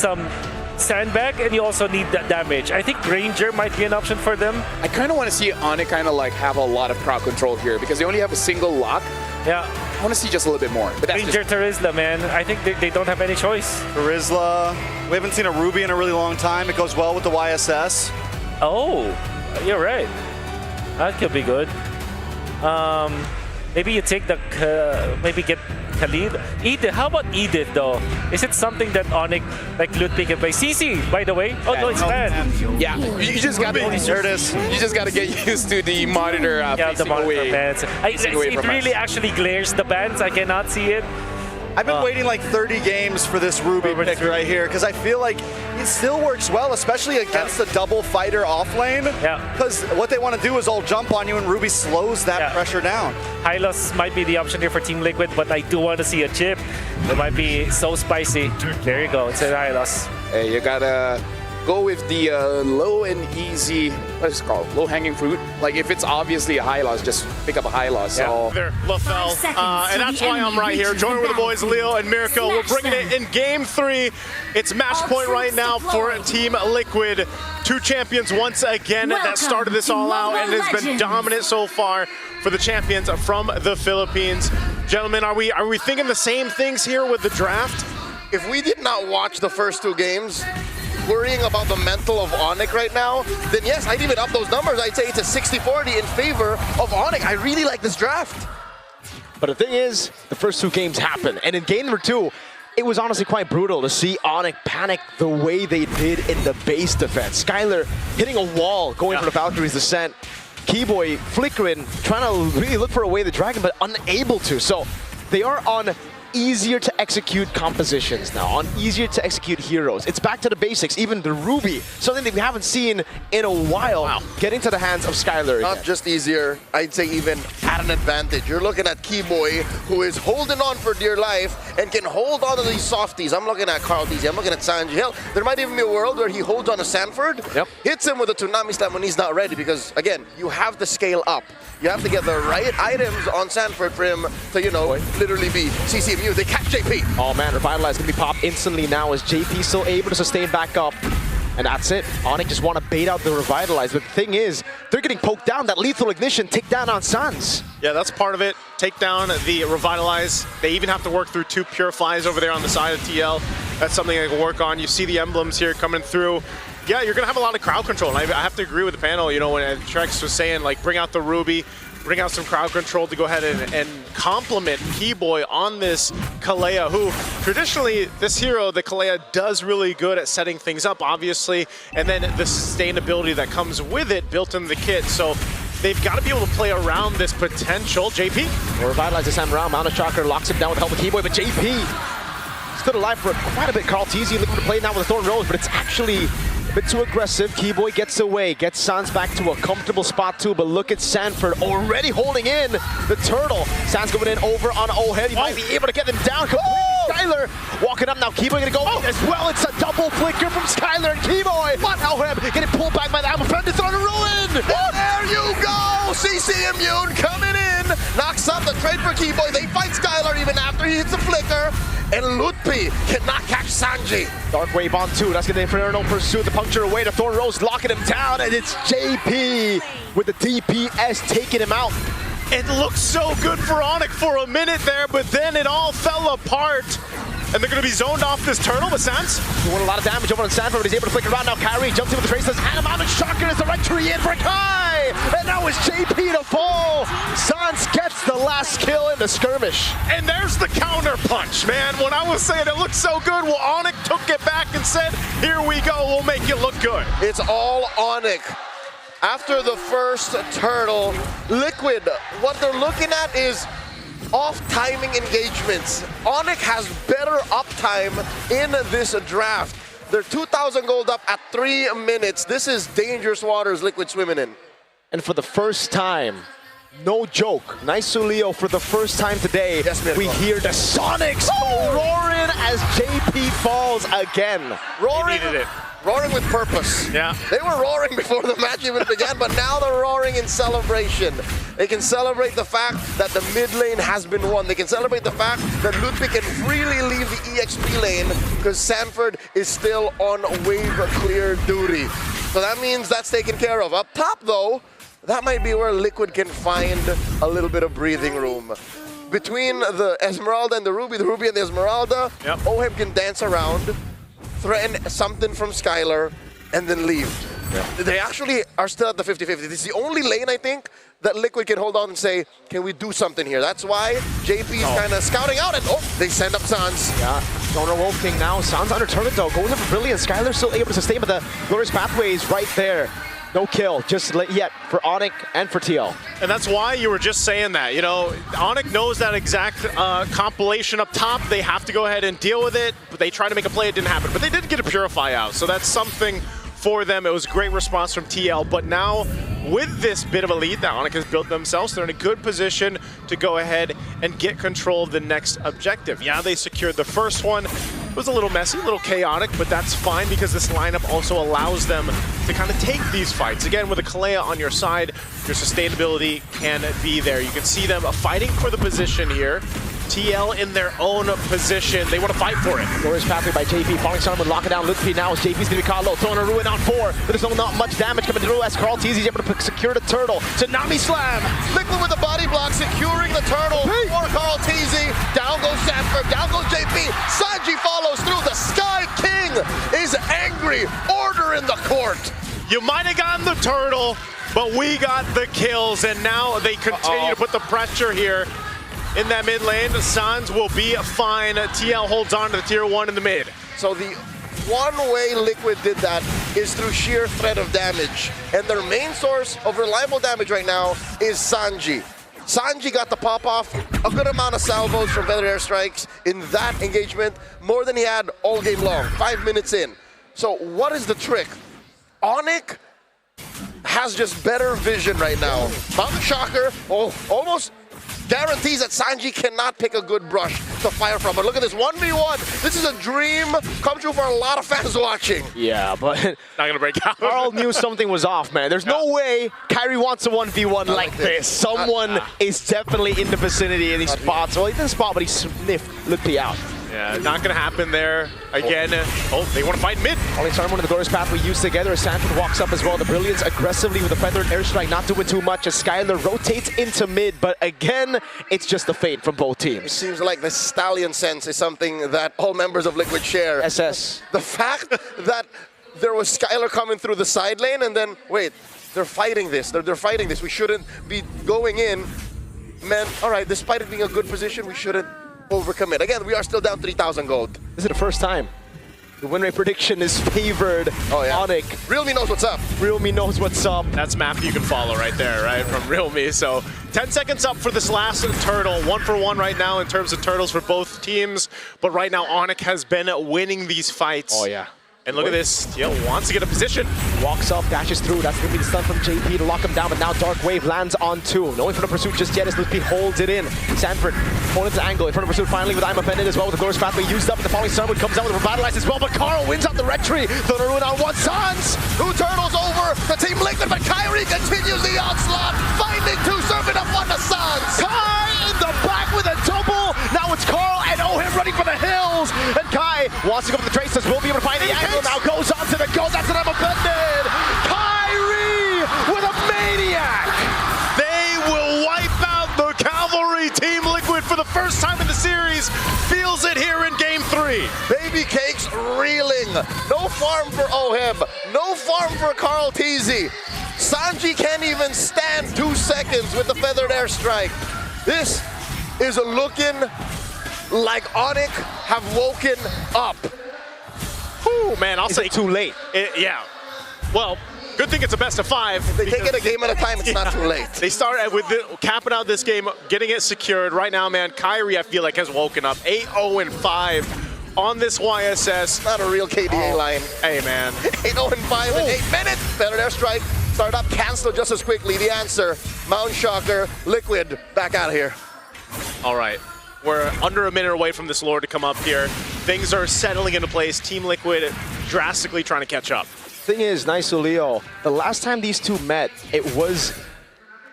some sandbag, and you also need that damage. I think Ranger might be an option for them. I kind of want to see ONIC kind of like have a lot of crowd control here because they only have a single lock. Yeah. I want to see just a little bit more. But that's Ranger Terizla, man. I think they don't have any choice. Terizla. We haven't seen a Ruby in a really long time. It goes well with the YSS. Oh, you're right. That could be good. Maybe you take the, maybe get Khalid. Edith, how about Edith though? Is it something that ONIC, like Ludwig can play? CC, by the way. Oh no, it's banned. Yeah, you just got to. There it is. You just got to get used to the monitor The monitor away. bans. It really actually glares the bans. I cannot see it. I've been waiting like 30 games for this Ruby pick right here because I feel like it still works well, especially against the double fighter off lane. Yeah. Because what they want to do is all jump on you and Ruby slows that pressure down. Hylos might be the option here for Team Liquid, but I do want to see a chip. It might be so spicy. There you go. It's a Hylos. Hey, you gotta go with the low and easy, what is it called? Low hanging fruit. Like if it's obviously a high loss, just pick up a high loss. Yeah. So. There, LaFell, and that's why I'm right here, joining with the boys Leo and Mirko. We're bringing it in Game 3. It's match point right now for Team Liquid. Two champions once again that started this all out, and it has been dominant so far for the champions from the Philippines. Gentlemen, are we thinking the same things here with the draft? If we did not watch the first two games, worrying about the mental of ONIC right now, then yes, I'd even up those numbers. I'd say it's a 60-40 in favor of ONIC. I really like this draft. But the thing is, the first two games happened, and in game number 2, it was honestly quite brutal to see ONIC panic the way they did in the base defense. Skylar hitting a wall, going for the Valkyrie's descent. Keyboy flickering, trying to really look for a way to drag him, but unable to. So they are on easier to execute compositions now, on easier to execute heroes. It's back to the basics, even the Ruby, something that we haven't seen in a while, getting to the hands of Skylar Not again. just easier, I'd say even at an advantage. You're looking at Keyboy, who is holding on for dear life and can hold on to these softies. I'm looking at Carl DZ, I'm looking at Sanji. Hell, there might even be a world where he holds on to Sanford, hits him with a Tsunami Slam when he's not ready, because again, you have to scale up. You have to get the right items on Sanford for him to, you know, literally be CCMU. They catch JP. Oh man, Revitalize gonna be popped instantly now as JP still able to sustain back up. And that's it. ONIC just want to bait out the Revitalize. But the thing is, they're getting poked down. That lethal ignition take down on Sans. Yeah, that's part of it. Take down the Revitalize. They even have to work through 2 Purifies over there on the side of TL. That's something they can work on. You see the emblems here coming through. Yeah, you're going to have a lot of crowd control. And I have to agree with the panel, you know, when Trex was saying, like, bring out the Ruby, bring out some crowd control to go ahead and complement Keyboy on this Kalea, who traditionally, this hero, the Kalea, does really good at setting things up, obviously, and then the sustainability that comes with it built into the kit. So they've got to be able to play around this potential. JP? Well, Revitalize this time around. Mount of Shocker locks him down with the help of Keyboy, but JP stood alive for quite a bit. Carl TZ looking to play now with the Thorn Rose, but it's actually a bit too aggressive. Keyboy gets away, gets Sans back to a comfortable spot too, but look at Sanford already holding in the turtle. Sans going in over on Ohead. He might be able to get them down completely. Skylar walking up now. Keyboy gonna go as well. It's a double flicker from Skylar and Keyboy. What? Ohead getting pulled back by the Alpha Friend. It's on a ruin. There you go! CC Immune coming in. Knocks up the trade for Keyboy. They fight Skylar even after he hits a flicker. And Lutpi cannot catch Sanji. Dark Wave on 2. That's gonna Inferno Pursuit. The puncture away to Thorn Rose, locking him down, and it's JP with the DPS taking him out. It looked so good for ONIC for a minute there, but then it all fell apart. And they're going to be zoned off this turtle with Sans. Doing a lot of damage over on Sanford, but he's able to flick around now. Kyrie jumps in with the traces, and him out and Shocker is the right tree in for Kai! And now it's JP to fall! Sans gets the last kill in the skirmish. And there's the counter punch, man. When I was saying it looked so good, well, ONIC took it back and said, here we go, we'll make it look good. It's all ONIC. After the first turtle, Liquid, what they're looking at is off-timing engagements. ONIC has better uptime in this draft. They're 2,000 gold up at 3 minutes. This is dangerous waters Liquid swimming in. And for the first time, no joke, nice to Leo, for the first time today, we hear the Sonics roaring as JP falls again. He needed it. roaring with purpose. Yeah. They were roaring before the match even began, but now they're roaring in celebration. They can celebrate the fact that the mid lane has been won. They can celebrate the fact that Ludwig can freely leave the EXP lane because Sanford is still on wave clear duty. So that means that's taken care of. Up top though, that might be where Liquid can find a little bit of breathing room. Between the Esmeralda and the Ruby and the Esmeralda, OHEM can dance around, threaten something from Skylar, and then leave. They actually are still at the 50-50. This is the only lane, I think, that Liquid can hold on and say, can we do something here? That's why JP is kind of scouting out, and they send up Sans. Yeah, Donor Wolf King now. Sans under turret though, goes in for Brilliant. Skylar still able to sustain, but the glorious pathway is right there. No kill, just yet for ONIC and for TL. And that's why you were just saying that. You know, ONIC knows that exact compilation up top. They have to go ahead and deal with it. But they tried to make a play, it didn't happen. But they did get a Purify out, so that's something for them. It was a great response from TL. But now, with this bit of a lead that ONIC has built themselves, they're in a good position to go ahead and get control of the next objective. Yeah, they secured the first one. It was a little messy, a little chaotic, but that's fine because this lineup also allows them to kind of take these fights. Again, with a Kalea on your side, your sustainability can be there. You can see them fighting for the position here. TL in their own position. They want to fight for it. Glorious pathway by JP. Falling Sun would lock it down. Ludwig now as JP's going to be caught low. Throwing a Ruin on 4. But there's not much damage coming through as Carl Teasy able to secure the turtle. Tsunami Slam. Liquid with the body block, securing the turtle for Carl Teasy. Down goes Sanford, down goes JP. Sanji follows through. The Sky King is angry. Order in the court. You might have gotten the turtle, but we got the kills, and now they continue to put the pressure here in that mid lane. The Sans will be fine. TL holds on to the tier 1 in the mid. So the one way Liquid did that is through sheer threat of damage. And their main source of reliable damage right now is Sanji. Sanji got the pop off, a good amount of salvos from feathered airstrikes in that engagement, more than he had all game long, 5 minutes in. So what is the trick? ONIC has just better vision right now. Mountain Shocker almost guarantees that Sanji cannot pick a good brush to fire from. But look at this 1v1. This is a dream come true for a lot of fans watching. Yeah, but Not gonna break out. Carl knew something was off, man. There's no way Kyrie wants a 1v1 like this. Someone is definitely in the vicinity and he spots. Well, he didn't spot, but he sniffed Ludwig out. Yeah, not gonna happen there. Again, they want to fight mid. Only starting one of the glorious path we used together as Sanford walks up as well. The Brilliance aggressively with a feathered airstrike, not doing too much as Skylar rotates into mid, but again, it's just a fade from both It teams. seems like the stallion sense is something that all members of Liquid share. SS. The fact that there was Skylar coming through the side lane and then, wait, they're fighting this. They're fighting this. We shouldn't be going in. Man, all right, despite it being a good position, we shouldn't overcommit. Again, we are still down 3,000 gold. This is the first time the win rate prediction is favored ONIC. Realme knows what's up. Realme knows what's up. That's math you can follow right there, right, from Realme. So 10 seconds up for this last turtle. 1 for 1 right now in terms of turtles for both teams. But right now, ONIC has been winning these fights. Oh, yeah. And look at this. TL wants to get a position. Walks up, dashes through. That's going to be the stun from JP to lock him down. But now Dark Wave lands on 2. No way for the pursuit just yet as Ludwig holds it in. Sanford, opponent's angle. In front of pursuit finally with I'm offended as well with the glorious pathway used up. And the following Sunwood comes out with Revitalize as well. But Carl wins out the red tree. Thunder Ruin on 1. Sans! 2 turtles over. The team Liquid, but Kyrie continues the onslaught. Finding 2, serving up 1 to Sans. Kai in the back with a double. Now it's Carl and OHIM running for the hills. And Kai wants to go for the traces. Will be able to find the angle. Now goes on to the goal. That's an offended. Kyrie with a maniac. They will wipe out the Cavalry Team Liquid for the first time in the series. Feels it here in Game 3. Baby Cakes reeling. No farm for OHIM. No farm for Carl Teasy. Sanji can't even stand 2 seconds with the feathered airstrike. This is looking like ONIC have woken up. Ooh, man, I'll say too late. Yeah. Well, good thing it's a best of 5. They take it a game at a time, it's not too late. They started with capping out this game, getting it secured. Right now, man, Kyrie, I feel like, has woken up. 8-0-5 on this YSS. Not a real KDA line. Hey, man. 8-0-5 in 8 minutes. Feathered airstrike. Start up, cancel just as quickly. The answer, Mount Shocker, Liquid, back out of here. All right. We're under a minute away from this lore to come up here. Things are settling into place. Team Liquid drastically trying to catch up. Thing is, Nice Leo, the last time these two met, it was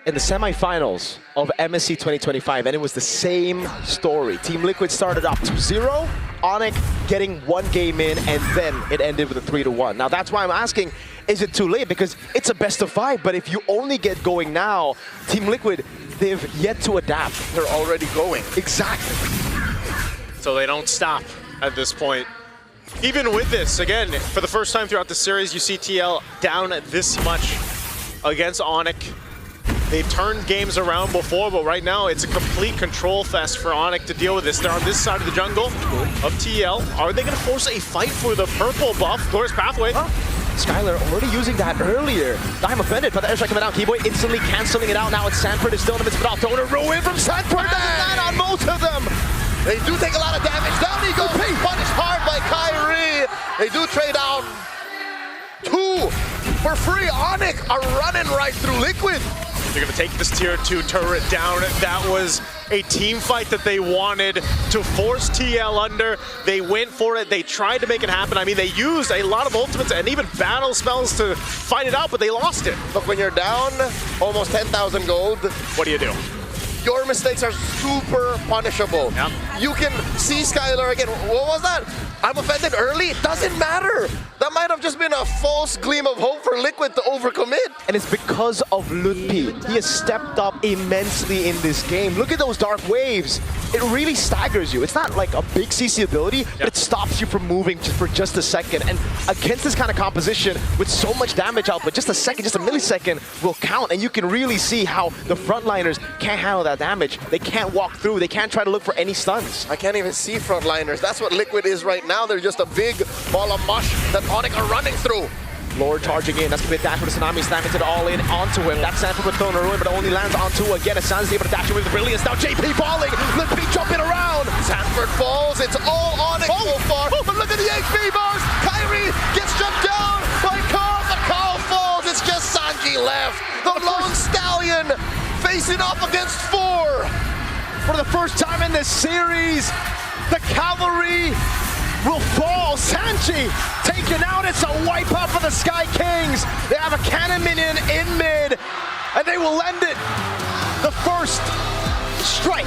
in the semifinals of MSC 2025, and it was the same story. Team Liquid started up 2-0, ONIC getting 1 game in, and then it ended with a 3-1. Now that's why I'm asking, is it too late? Because it's a best of 5, but if you only get going now, Team Liquid, they've yet to adapt. They're already going. Exactly. So they don't stop at this point. Even with this, again, for the first time throughout the series, you see TL down this much against ONIC. They've turned games around before, but right now it's a complete control fest for ONIC to deal with this. They're on this side of the jungle of TL. Are they going to force a fight for the purple buff? Glorious Pathway. Skylar already using that earlier. I'm offended, but the airstrike coming out. Keyboy instantly canceling it out. Now it's Sanford is still in the midst of it. Don't want to ruin from Sanford. Does that on most of them. They do take a lot of damage. Down he goes. Punished hard by Kyrie. They do trade out 2 for free. ONIC are running right through Liquid. They're going to take this tier 2 turret down. That was a team fight that they wanted to force TL under. They went for it. They tried to make it happen. I mean, they used a lot of ultimates and even battle spells to fight it out, but they lost it. Look, when you're down almost 10,000 gold, What do you do? your mistakes are super punishable. Yep. You can see Skylar again. What was that? I'm offended early. It doesn't matter. That might have just been a false gleam of hope for Liquid to overcommit. And it's because of Lutpi. He has stepped up immensely in this game. Look at those dark waves. It really staggers you. It's not like a big CC ability, but it stops you from moving for just a second. And against this kind of composition, with so much damage output, just a second, just a millisecond will count. And you can really see how the frontliners can't handle that damage. They can't walk through. They can't try to look for any stuns. I can't even see frontliners. That's what Liquid is right now. They're just a big ball of mush that ONIC are running through. Lord charging in. That's going to be a dash with a Tsunami Slam into the all-in onto him. That Sanford with thrown a ruin, but it only lands onto again. Assan's able to dash away with brilliance. Now JP falling. Lutpi jumping around. Sanford falls. It's all ONIC so far. Oh, but look at the HP bars. Kyrie gets jumped down by Carl, but Carl falls. It's just Sanji left. The Lone Stallion facing off against 4. For the first time in this series, the cavalry will fall. Sanji taken out. It's a wipeout for the Sky Kings. They have a cannon minion in mid, and they will end it. The first strike